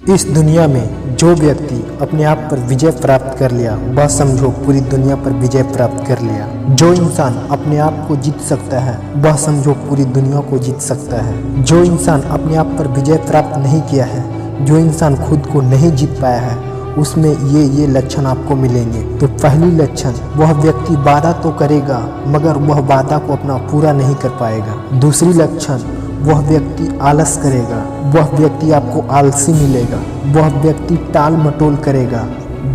इस दुनिया में जो व्यक्ति अपने आप पर विजय प्राप्त कर लिया वह समझो पूरी दुनिया पर विजय प्राप्त कर लिया। जो इंसान अपने आप को जीत सकता है वह समझो पूरी दुनिया को जीत सकता है। जो इंसान अपने आप पर विजय प्राप्त नहीं किया है, जो इंसान खुद को नहीं जीत पाया है, उसमें ये लक्षण आपको मिलेंगे। तो पहली लक्षण, वह व्यक्ति वादा तो करेगा मगर वह वादा को अपना पूरा नहीं कर पाएगा। दूसरी लक्षण, वह व्यक्ति आलस करेगा, वह व्यक्ति आपको आलसी मिलेगा, वह व्यक्ति टाल मटोल करेगा,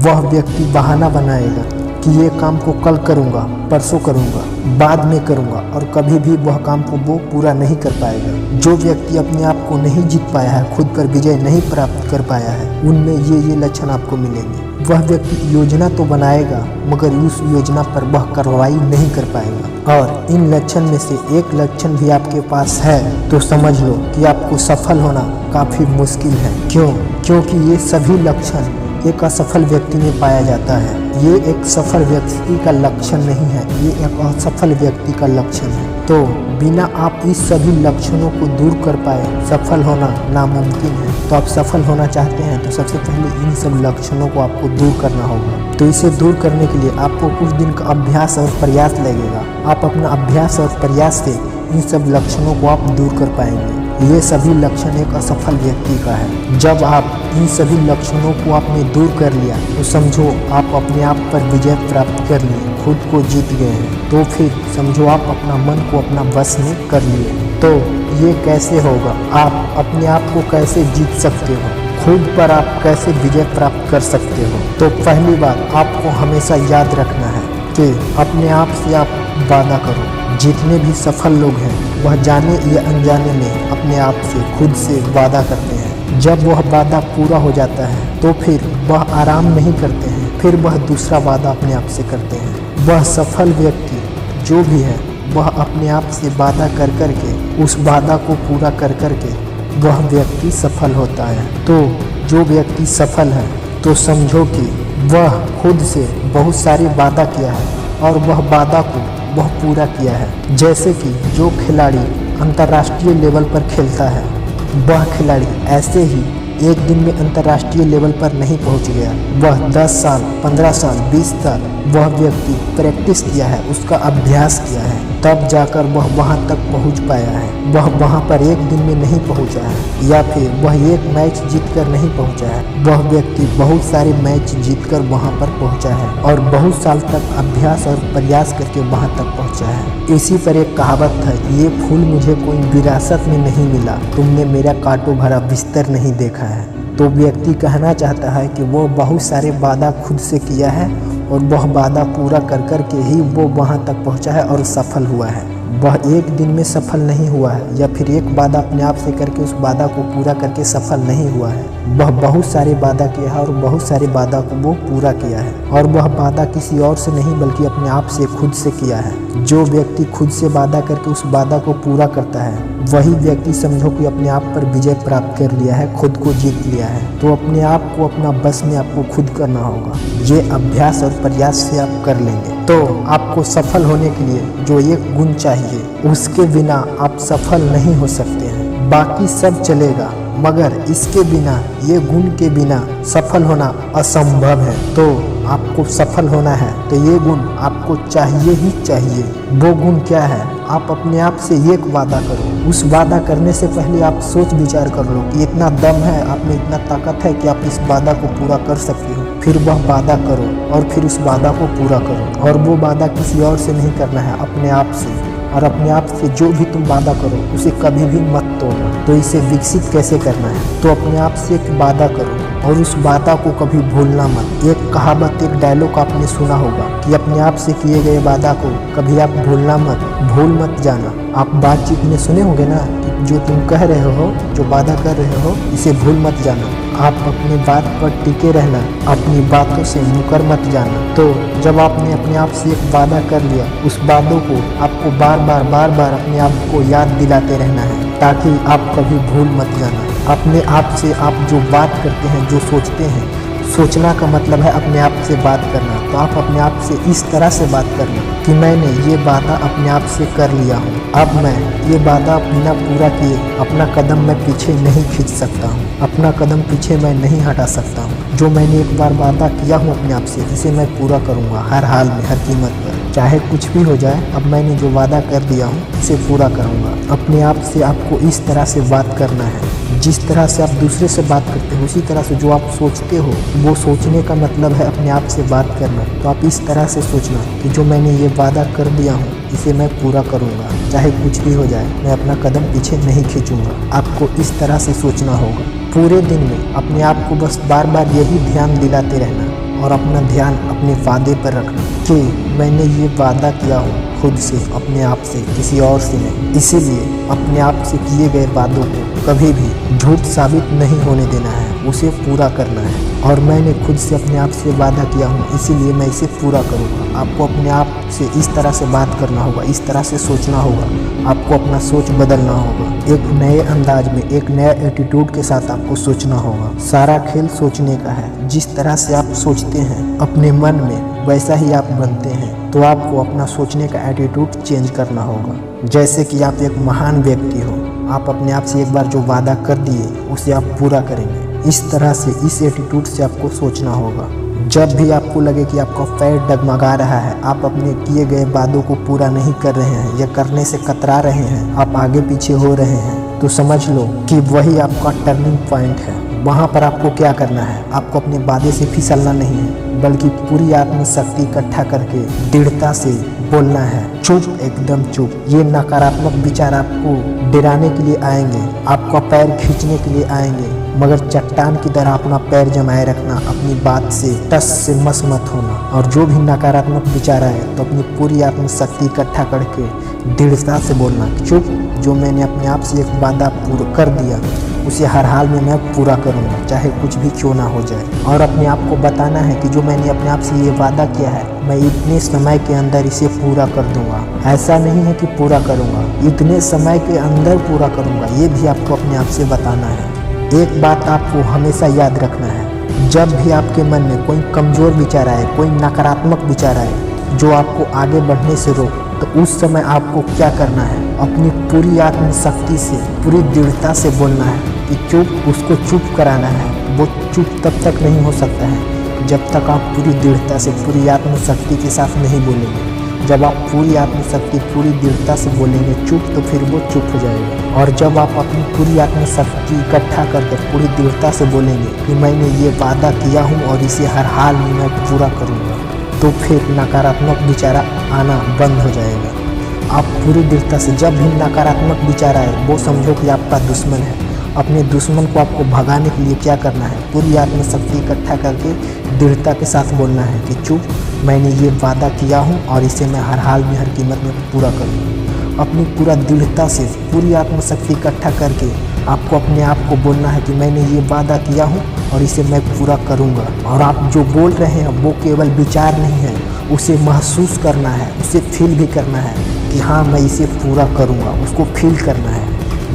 वह व्यक्ति बहाना बनाएगा कि ये काम को कल करूँगा, परसों करूँगा, बाद में करूँगा, और कभी भी वह काम को वो पूरा नहीं कर पाएगा। जो व्यक्ति अपने आप को नहीं जीत पाया है, खुद पर विजय नहीं प्राप्त कर पाया है, उनमें ये लक्षण आपको मिलेंगे। वह व्यक्ति योजना तो बनाएगा मगर उस योजना पर वह कार्रवाई नहीं कर पाएगा। और इन लक्षण में से एक लक्षण भी आपके पास है तो समझ लो कि आपको सफल होना काफ़ी मुश्किल है। क्योंकि ये सभी लक्षण एक असफल व्यक्ति में पाया जाता है। ये एक सफल व्यक्ति का लक्षण नहीं है, ये एक असफल व्यक्ति का लक्षण है। तो बिना आप इस सभी लक्षणों को दूर कर पाए सफल होना नामुमकिन है। तो आप सफल होना चाहते हैं तो सबसे पहले इन सब लक्षणों को आपको दूर करना होगा। तो इसे दूर करने के लिए आपको कुछ दिन का अभ्यास और प्रयास लगेगा। आप अपना अभ्यास और प्रयास से इन सब लक्षणों को आप दूर कर पाएंगे। ये सभी लक्षण एक असफल व्यक्ति का है। जब आप इन सभी लक्षणों को आपने दूर कर लिया तो समझो आप अपने आप पर विजय प्राप्त कर लिए, खुद को जीत गए हैं। तो फिर समझो आप अपना मन को अपना बस में कर लिए। तो ये कैसे होगा, आप अपने आप को कैसे जीत सकते हो, खुद पर आप कैसे विजय प्राप्त कर सकते हो। तो पहली बात आपको हमेशा याद रखना है कि अपने आप से आप वादा करो। जितने भी सफल लोग हैं वह जाने या अनजाने में अपने आप से खुद से वादा करते हैं। जब वह वादा पूरा हो जाता है तो फिर वह आराम नहीं करते हैं, फिर वह दूसरा वादा अपने आप से करते हैं। वह सफल व्यक्ति जो भी है वह अपने आप से वादा कर के उस वादा को पूरा कर के वह व्यक्ति सफल होता है। तो जो व्यक्ति सफल है तो समझो कि वह खुद से बहुत सारे वादा किया है और वह वादा को वह पूरा किया है। जैसे कि जो खिलाड़ी अंतर्राष्ट्रीय लेवल पर खेलता है वह खिलाड़ी ऐसे ही एक दिन में अंतर्राष्ट्रीय लेवल पर नहीं पहुंच गया। वह 10 साल, 15 साल, 20 साल वह व्यक्ति प्रैक्टिस किया है, उसका अभ्यास किया है, तब जाकर वह वहां तक पहुंच पाया है। वह वहां पर एक दिन में नहीं पहुंचा है या फिर वह एक मैच जीतकर नहीं पहुंचा है। वह व्यक्ति बहुत सारे मैच जीतकर वहां पर पहुंचा है और बहुत साल तक अभ्यास और प्रयास करके वहां तक पहुंचा है। इसी पर एक कहावत है, ये फूल मुझे कोई विरासत में नहीं मिला, तुमने मेरा कांटों भरा बिस्तर नहीं देखा है। तो व्यक्ति कहना चाहता है कि वो बहुत सारे वादा खुद से किया है और वह वादा पूरा कर के ही वो वहाँ तक पहुँचा है और सफल हुआ है। वह एक दिन में सफल नहीं हुआ है या फिर एक वादा अपने आप से करके उस वादा को पूरा करके सफल नहीं हुआ है। वह बहुत सारे वादा किया है और बहुत सारे वादा को वो पूरा किया है और वह वादा किसी और से नहीं बल्कि अपने आप से खुद से किया है। जो व्यक्ति खुद से वादा करके उस वादा को पूरा करता है वही व्यक्ति समझो कि अपने आप पर विजय प्राप्त कर लिया है, खुद को जीत लिया है। तो अपने आप को अपना बस में आपको खुद करना होगा। ये अभ्यास और प्रयास से आप कर लेंगे। तो आपको सफल होने के लिए जो एक गुण चाहिए उसके बिना आप सफल नहीं हो सकते हैं। बाकी सब चलेगा मगर इसके बिना, ये गुण के बिना सफल होना असंभव है। तो आपको सफल होना है तो ये गुण आपको चाहिए ही चाहिए। वो गुण क्या है, आप अपने आप से एक वादा करो। उस वादा करने से पहले आप सोच विचार कर लो कि इतना दम है, आप में इतना ताकत है कि आप इस वादा को पूरा कर सकते हो। फिर वह वादा करो और फिर उस वादा को पूरा करो। और वो वादा किसी और से नहीं करना है, अपने आप से। और अपने आप से जो भी तुम वादा करो उसे कभी भी मत तोड़ो। तो इसे विकसित कैसे करना है, तो अपने आप से एक वादा करो और उस वादा को कभी भूलना मत। एक कहावत, एक डायलॉग आपने सुना होगा कि अपने आप से किए गए वादा को कभी आप भूलना मत, भूल मत जाना। आप बातचीत में सुने होंगे ना कि जो तुम कह रहे हो, जो वादा कर रहे हो, इसे भूल मत जाना। आप अपनी बात पर टिके रहना, अपनी बातों से मुकर मत जाना। तो जब आपने अपने आप से एक वादा कर लिया, उस वादों को आपको बार बार अपने आप को याद दिलाते रहना है ताकि आप कभी भूल मत जाना। अपने आप से आप जो बात करते हैं, जो सोचते हैं, सोचना का मतलब है अपने आप से बात करना। तो आप अपने आप से इस तरह से बात करना कि मैंने ये वादा अपने आप से कर लिया हूँ, अब मैं ये वादा बिना पूरा किए अपना कदम मैं पीछे नहीं खींच सकता हूँ, अपना कदम पीछे मैं नहीं हटा सकता हूँ। जो मैंने एक बार वादा किया हूँ अपने आप से, इसे मैं पूरा करूँगा हर हाल में, हर कीमत पर, चाहे कुछ भी हो जाए। अब मैंने जो वादा कर दिया हूँ इसे पूरा करूँगा। अपने आप से आपको इस तरह से बात करना है, जिस तरह से आप दूसरे से बात करते हो उसी तरह से जो आप सोचते हो, वो सोचने का मतलब है अपने आप से बात करना। तो आप इस तरह से सोचना कि जो मैंने ये वादा कर दिया हूँ इसे मैं पूरा करूँगा, चाहे कुछ भी हो जाए, मैं अपना कदम पीछे नहीं खींचूंगा। आपको इस तरह से सोचना होगा। पूरे दिन में अपने आप को बस बार बार यही ध्यान दिलाते रहना और अपना ध्यान अपने वादे पर रखना कि मैंने ये वादा किया हूँ खुद से, अपने आप से, किसी और से नहीं। इसीलिए अपने आप से किए गए वादों को कभी भी झूठ साबित नहीं होने देना है, उसे पूरा करना है। और मैंने खुद से अपने आप से वादा किया हूँ, इसीलिए मैं इसे पूरा करूँगा। आपको अपने आप से इस तरह से बात करना होगा, इस तरह से सोचना होगा। आपको अपना सोच बदलना होगा, एक नए अंदाज में, एक नया एटीट्यूड के साथ आपको सोचना होगा। सारा खेल सोचने का है। जिस तरह से आप सोचते हैं अपने मन में, वैसा ही आप बनते हैं। तो आपको अपना सोचने का एटीट्यूड चेंज करना होगा। जैसे कि आप एक महान व्यक्ति हो, आप अपने आप से एक बार जो वादा कर दिए उसे आप पूरा करेंगे। इस तरह से, इस एटीट्यूड से आपको सोचना होगा। जब भी आपको लगे कि आपका पैर डगमगा रहा है, आप अपने किए गए वादों को पूरा नहीं कर रहे हैं या करने से कतरा रहे हैं, आप आगे पीछे हो रहे हैं, तो समझ लो कि वही आपका टर्निंग पॉइंट है। वहाँ पर आपको क्या करना है, आपको अपने वादे से फिसलना नहीं है, बल्कि पूरी आत्मशक्ति इकट्ठा करके दृढ़ता से बोलना है, चुप, एकदम चुप। ये नकारात्मक विचार आपको डराने के लिए आएंगे, आपका पैर खींचने के लिए आएंगे, मगर चट्टान की तरह अपना पैर जमाए रखना, अपनी बात से टस से मस मत होना। और जो भी नकारात्मक विचार आए तो अपनी पूरी आत्मशक्ति इकट्ठा करके दृढ़ता से बोलना, चुप, जो मैंने अपने आप से एक वादा पूरा कर दिया उसे हर हाल में मैं पूरा करूँगा, चाहे कुछ भी क्यों ना हो जाए। और अपने आप को बताना है कि जो मैंने अपने आप से ये वादा किया है, मैं इतने समय के अंदर इसे पूरा कर दूंगा। ऐसा नहीं है कि पूरा करूँगा, इतने समय के अंदर पूरा करूँगा, ये भी आपको अपने आप से बताना है। एक बात आपको हमेशा याद रखना है, जब भी आपके मन में कोई कमज़ोर विचार आए, कोई नकारात्मक विचार आए जो आपको आगे बढ़ने से रोक, तो उस समय आपको क्या करना है, अपनी पूरी आत्मशक्ति से, पूरी दृढ़ता से बोलना है कि चुप, उसको चुप कराना है। वो चुप तब तक नहीं हो सकता है जब तक आप पूरी दृढ़ता से, पूरी आत्मशक्ति के साथ नहीं बोलेंगे। जब आप पूरी आत्मशक्ति, पूरी दृढ़ता से बोलेंगे चुप, तो फिर वो चुप हो जाएगा। और जब आप अपनी पूरी आत्मशक्ति इकट्ठा करके पूरी दृढ़ता से बोलेंगे कि मैंने ये वादा किया हूँ और इसे हर हाल में मैं पूरा करूँगा, तो फिर नकारात्मक विचार आना बंद हो जाएगा। आप पूरी दृढ़ता से, जब भी नकारात्मक विचार आए वो समझो कि आपका दुश्मन है। अपने दुश्मन को आपको भगाने के लिए क्या करना है, पूरी आत्मशक्ति इकट्ठा करके दृढ़ता के साथ बोलना है कि चुप, मैंने ये वादा किया हूँ और इसे मैं हर हाल में, हर कीमत में पूरा करूँगा। अपनी पूरा दृढ़ता से, पूरी आत्मशक्ति इकट्ठा करके आपको अपने आप को बोलना है कि मैंने ये वादा किया हूँ और इसे मैं पूरा करूँगा। और आप जो बोल रहे हैं वो केवल विचार नहीं है, उसे महसूस करना है, उसे फील भी करना है कि हाँ मैं इसे पूरा करूँगा, उसको फील करना है।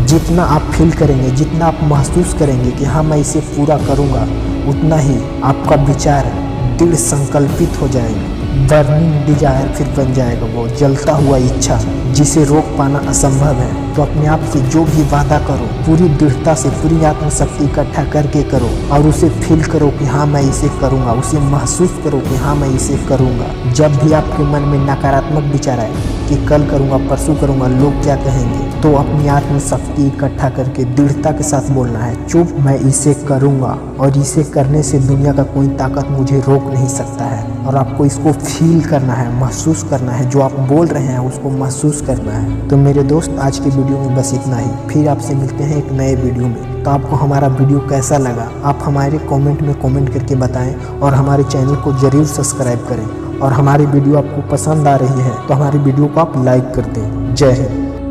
जितना आप फील करेंगे, जितना आप महसूस करेंगे कि हाँ मैं इसे पूरा करूँगा, उतना ही आपका विचार दृढ़ संकल्पित हो जाएगा। बर्निंग डिजायर फिर बन जाएगा वो जलता हुआ इच्छा, जिसे रोक पाना असंभव है। तो अपने आप से जो भी वादा करो, पूरी दृढ़ता से, पूरी आत्मशक्ति इकट्ठा करके करो और उसे फील करो कि हाँ मैं इसे करूँगा, उसे महसूस करो कि हाँ मैं इसे करूँगा। जब भी आपके मन में नकारात्मक विचार आए कि कल करूँगा, परसों करूँगा, लोग क्या कहेंगे, तो अपनी आत्मशक्ति इकट्ठा करके दृढ़ता के साथ बोलना है, चुप, मैं इसे करूँगा और इसे करने से दुनिया का कोई ताकत मुझे रोक नहीं सकता है। और आपको इसको फील करना है, महसूस करना है, जो आप बोल रहे हैं उसको महसूस करना है। तो मेरे दोस्त, आज की वीडियो में बस इतना ही। फिर आपसे मिलते हैं एक नए वीडियो में। तो आपको हमारा वीडियो कैसा लगा, आप हमारे कमेंट में कमेंट करके बताएं और हमारे चैनल को ज़रूर सब्सक्राइब करें। और हमारी वीडियो आपको पसंद आ रही है तो हमारी वीडियो को आप लाइक कर दें। जय हिंद।